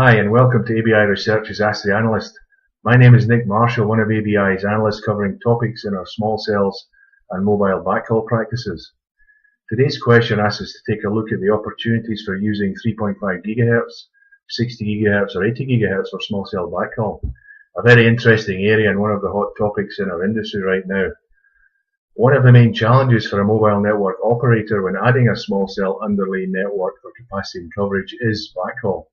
Hi, and welcome to ABI Research's Ask the Analyst. My name is Nick Marshall, one of ABI's analysts covering topics in our small cells and mobile backhaul practices. Today's question asks us to take a look at the opportunities for using 3.5 GHz, 60 GHz or 80 GHz for small cell backhaul. A very interesting area and one of the hot topics in our industry right now. One of the main challenges for a mobile network operator when adding a small cell underlay network for capacity and coverage is backhaul.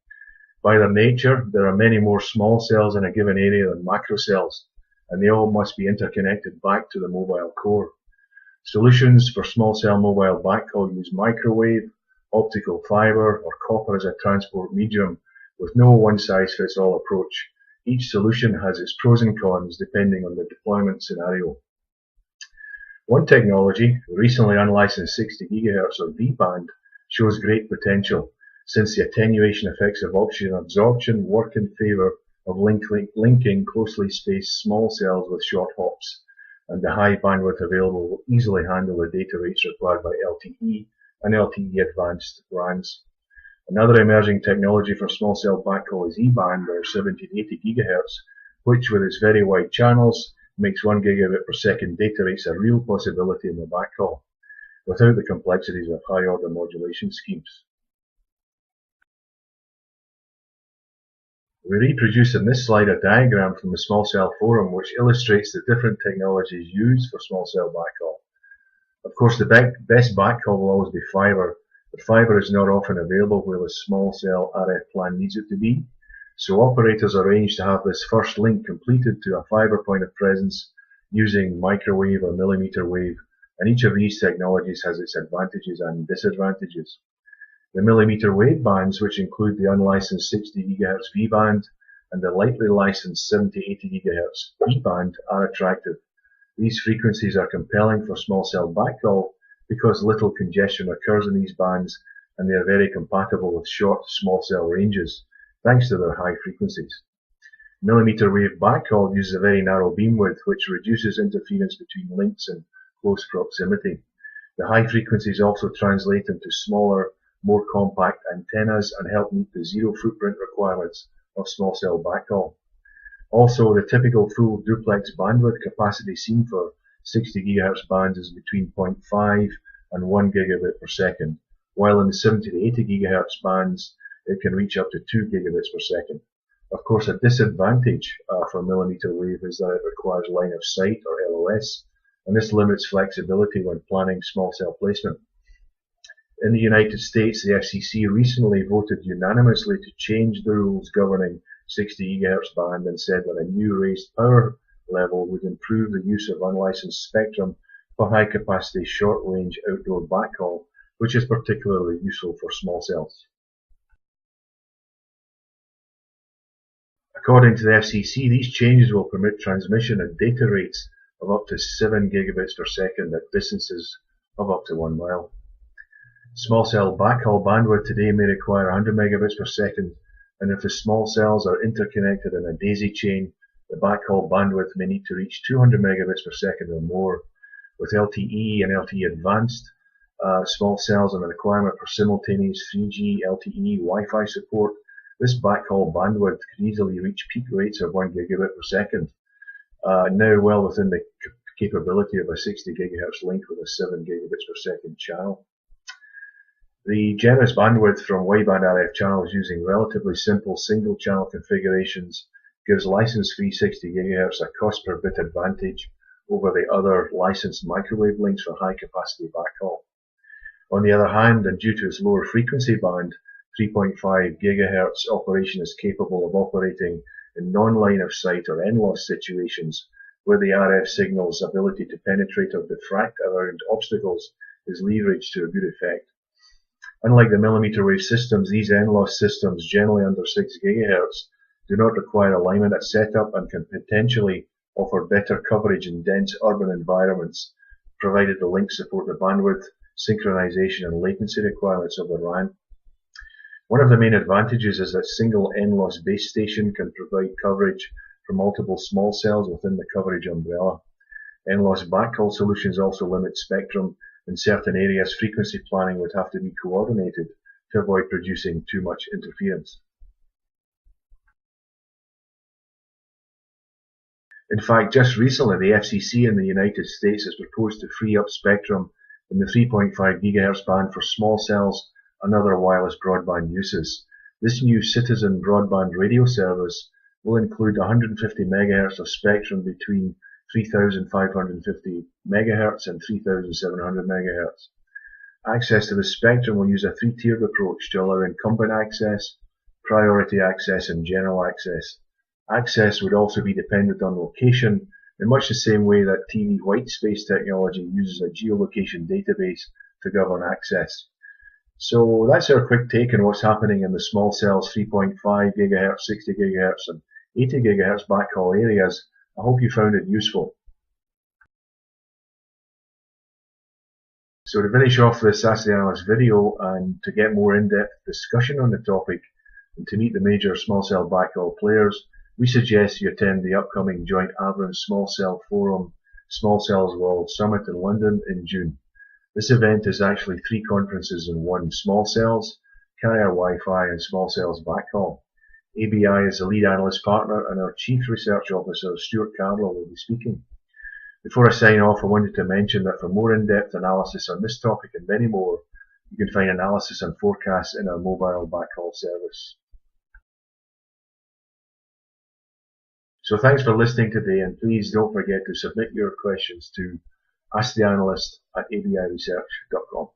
By their nature, there are many more small cells in a given area than macro cells, and they all must be interconnected back to the mobile core. Solutions for small cell mobile backhaul use microwave, optical fiber, or copper as a transport medium with no one-size-fits-all approach. Each solution has its pros and cons depending on the deployment scenario. One technology, the recently unlicensed 60 GHz or V-band, shows great potential, since the attenuation effects of oxygen absorption work in favor of linking closely spaced small cells with short hops, and the high bandwidth available will easily handle the data rates required by LTE and LTE advanced RANs. Another emerging technology for small cell backhaul is E-band or 70 to 80 GHz, which with its very wide channels makes 1 gigabit per second data rates a real possibility in the backhaul, without the complexities of high order modulation schemes. We reproduce in this slide a diagram from the small cell forum which illustrates the different technologies used for small cell backhaul. Of course, the best backhaul will always be fiber, but fiber is not often available where the small cell RF plan needs it to be, so operators arrange to have this first link completed to a fiber point of presence using microwave or millimeter wave, and each of these technologies has its advantages and disadvantages. The millimeter wave bands, which include the unlicensed 60 GHz V-band and the lightly licensed 70-80 GHz E-band, are attractive. These frequencies are compelling for small cell backhaul because little congestion occurs in these bands and they are very compatible with short small cell ranges, thanks to their high frequencies. Millimeter wave backhaul uses a very narrow beam width which reduces interference between links in close proximity. The high frequencies also translate into smaller, more compact antennas and help meet the zero footprint requirements of small cell backhaul. Also, the typical full duplex bandwidth capacity seen for 60 GHz bands is between 0.5 and 1 gigabit per second, while in the 70 to 80 GHz bands it can reach up to 2 gigabits per second. Of course, a disadvantage for millimeter wave is that it requires line of sight or LOS, and this limits flexibility when planning small cell placement. In the United States, the FCC recently voted unanimously to change the rules governing 60 GHz band and said that a new raised power level would improve the use of unlicensed spectrum for high capacity short range outdoor backhaul, which is particularly useful for small cells. According to the FCC, these changes will permit transmission at data rates of up to 7 gigabits per second at distances of up to 1 mile. Small cell backhaul bandwidth today may require 100 megabits per second, and if the small cells are interconnected in a daisy chain, the backhaul bandwidth may need to reach 200 megabits per second or more. With LTE and LTE advanced small cells and a requirement for simultaneous 3G, LTE, Wi-Fi support, this backhaul bandwidth could easily reach peak rates of 1 gigabit per second, now well within the capability of a 60 gigahertz link with a 7 gigabits per second channel. The generous bandwidth from wideband RF channels using relatively simple single-channel configurations gives license-free 60 GHz a cost per bit advantage over the other licensed microwave links for high-capacity backhaul. On the other hand, and due to its lower frequency band, 3.5 GHz operation is capable of operating in non-line of sight or NLOS situations where the RF signal's ability to penetrate or diffract around obstacles is leveraged to a good effect. Unlike the millimeter wave systems, these NLOS systems, generally under 6 GHz, do not require alignment at setup and can potentially offer better coverage in dense urban environments, provided the links support the bandwidth, synchronization and latency requirements of the RAN. One of the main advantages is that single NLOS base station can provide coverage for multiple small cells within the coverage umbrella. NLOS backhaul solutions also limit spectrum. In certain areas, frequency planning would have to be coordinated to avoid producing too much interference. In fact, just recently the FCC in the United States has proposed to free up spectrum in the 3.5 GHz band for small cells and other wireless broadband uses. This new citizen broadband radio service will include 150 MHz of spectrum between 3,550 MHz and 3,700 MHz. Access to the spectrum will use a three-tiered approach to allow incumbent access, priority access, and general access. Access would also be dependent on location, in much the same way that TV white space technology uses a geolocation database to govern access. So that's our quick take on what's happening in the small cells 3.5 GHz, 60 GHz, and 80 GHz backhaul areas. I hope you found it useful. So to finish off this Ask the Analyst video, and to get more in-depth discussion on the topic, and to meet the major small cell backhaul players, we suggest you attend the upcoming joint Avren Small Cell Forum Small Cells World Summit in London in June. This event is actually three conferences in one: small cells, carrier Wi-Fi, and small cells backhaul. ABI is the lead analyst partner, and our Chief Research Officer, Stuart Carlow, will be speaking. Before I sign off, I wanted to mention that for more in-depth analysis on this topic and many more, you can find analysis and forecasts in our mobile backhaul service. So thanks for listening today, and please don't forget to submit your questions to asktheanalyst@abiresearch.com.